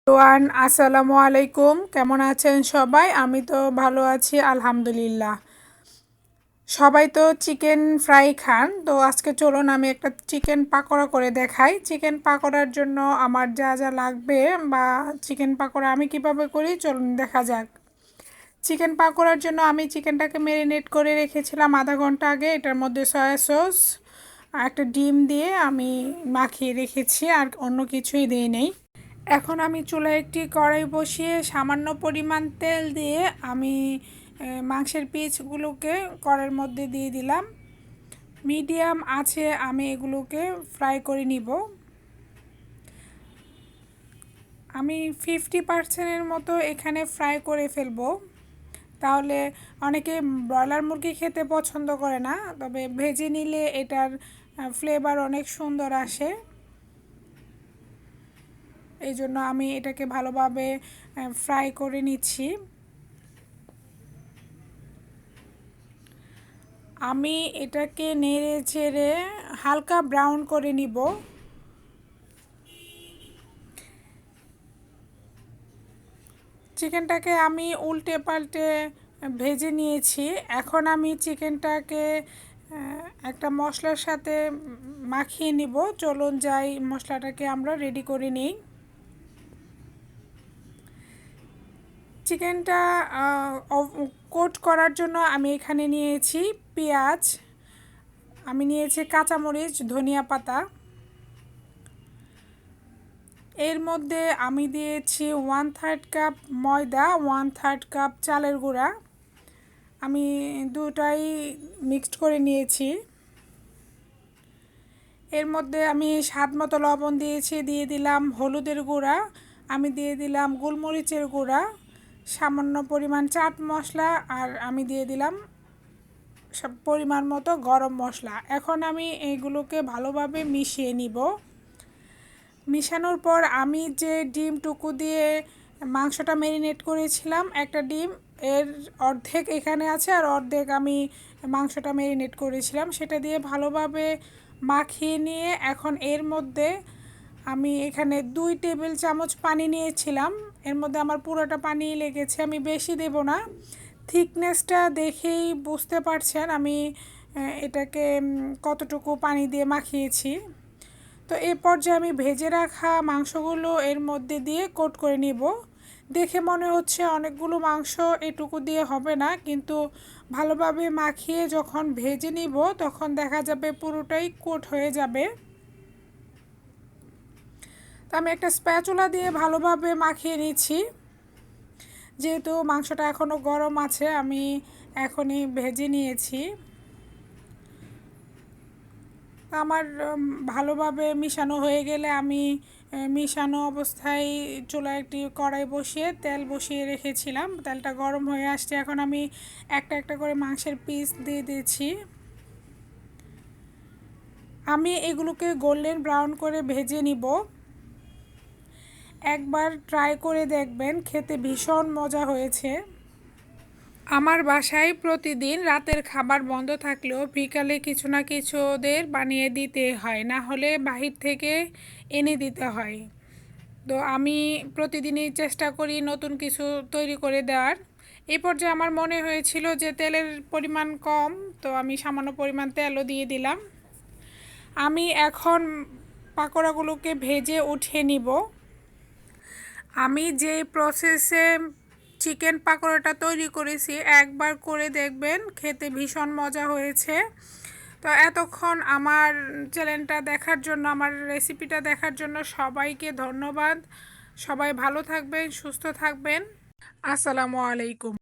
One আসসালামু আলাইকুম। কেমন আছেন সবাই? আমি তো ভালো আছি আলহামদুলিল্লাহ। সবাই তো চিকেন ফ্রাই খান, তো আজকে চলুন আমি একটা চিকেন পাকোড়া করে দেখাই। চিকেন পাকোড়ার জন্য আমার যা যা লাগবে বা চিকেন পাকোড়া আমি কিভাবে করি চলুন দেখা যাক। চিকেন পাকোড়ার জন্য আমি চিকেনটাকে ম্যারিনেট করে রেখেছিলাম আধা ঘন্টা আগে। এটার মধ্যে সয়া সস আর একটা ডিম দিয়ে আমি মাখিয়ে রেখেছি, আর অন্য কিছুই দিই নেই। এখন আমি চুলায় একটি কড়াই বসিয়ে সামান্য পরিমাণ তেল দিয়ে আমি মাংসের পিসগুলোকে কড়াইয়ের মধ্যে দিয়ে দিলাম। মিডিয়াম আছে আমি এগুলোকে ফ্রাই করে নিব। আমি 50%-এর মতো এখানে ফ্রাই করে ফেলবো। তাহলে অনেকে ব্রয়লার মুরগি খেতে পছন্দ করে না, তবে ভেজে নিলে এটার ফ্লেভার অনেক সুন্দর আসে। এই জন্য আমি এটাকে ভালোভাবে ফ্রাই করে নিচ্ছি। আমি এটাকে নেড়ে চেড়ে হালকা ব্রাউন করে নিব। চিকেনটাকে আমি উল্টে পাল্টে ভেজে নিয়েছি। এখন আমি চিকেনটাকে একটা মশলার সাথে মাখিয়ে নিব। চলুন যাই মশলাটাকে আমরা রেডি করে নিই। চিকেনটা কোট করার জন্য আমি এখানে নিয়েছি পেঁয়াজ, আমি নিয়েছি কাঁচামরিচ, ধনিয়া পাতা। এর মধ্যে আমি দিয়েছি 1/3 কাপ ময়দা, 1/3 কাপ চালের গুঁড়া। আমি দুটাই মিক্সড করে নিয়েছি। এর মধ্যে আমি স্বাদ মতো লবণ দিয়েছি, দিয়ে দিলাম হলুদের গুঁড়া, আমি দিয়ে দিলাম গোলমরিচের গুঁড়া, সামান্য পরিমাণ চাট মশলা, আর আমি দিয়ে দিলাম সব পরিমাণ মতো গরম মশলা। এখন আমি এইগুলোকে ভালোভাবে মিশিয়ে নিব। মিশানোর পর আমি যে ডিমটুকু দিয়ে মাংসটা ম্যারিনেট করেছিলাম, একটা ডিম এর অর্ধেক এখানে আছে আর অর্ধেক আমি মাংসটা ম্যারিনেট করেছিলাম, সেটা দিয়ে ভালোভাবে মাখিয়ে নিয়ে এখন এর মধ্যে আমি এখানে 2 টেবিল চামচ পানি নিয়েছিলাম। এর মধ্যে আমার পুরোটা পানি লেগেছে, আমি বেশি দেব না। থিকনেসটা দেখেই বুঝতে পারছেন আমি এটাকে কতটুকু পানি দিয়ে মাখিয়েছি। তো এই পর্যায়ে আমি ভেজে রাখা মাংসগুলো এর মধ্যে দিয়ে কোট করে নিব। দেখে মনে হচ্ছে অনেকগুলো মাংস এটুকু দিয়ে হবে না, কিন্তু ভালোভাবে মাখিয়ে যখন ভেজে নিব তখন দেখা যাবে পুরোটাই কোট হয়ে যাবে। তো আমি একটা স্প্যাচুলা দিয়ে ভালোভাবে মাখিয়ে নিচ্ছি। যেহেতু মাংসটা এখনও গরম আছে, আমি এখনই ভেজে নিয়েছি। আমার ভালোভাবে মিশানো হয়ে গেলে আমি মিশানো অবস্থায় চুলায় একটি কড়াই বসিয়ে তেল বসিয়ে রেখেছিলাম। তেলটা গরম হয়ে আসছে, এখন আমি একটা একটা করে মাংসের পিস দিয়ে দিয়েছি। আমি এগুলোকে গোল্ডেন ব্রাউন করে ভেজে নিব। একবার ট্রাই করে দেখবেন, খেতে ভীষণ মজা হয়েছে। আমার বাসায় প্রতিদিন রাতের খাবার বন্ধ থাকলেও বিকালে কিছু না কিছু ওদের বানিয়ে দিতে হয়, না হলে বাহির থেকে এনে দিতে হয়। তো আমি প্রতিদিনই চেষ্টা করি নতুন কিছু তৈরি করে দেওয়ার। এই পর্যায়ে আমার মনে হয়েছিল যে তেলের পরিমাণ কম, তো আমি সামান্য পরিমাণ তেলও দিয়ে দিলাম। আমি এখন পাকোড়াগুলোকে ভেজে উঠিয়ে নিব। আমি যে প্রসেসে চিকেন পাকোড়াটা তৈরি করেছি একবার করে দেখবেন, খেতে ভীষণ মজা হয়েছে। তো এতক্ষণ আমার চ্যানেলটা দেখার জন্য, আমার রেসিপিটা দেখার জন্য সবাইকে ধন্যবাদ। সবাই ভালো থাকবেন, সুস্থ থাকবেন। আসসালামু আলাইকুম।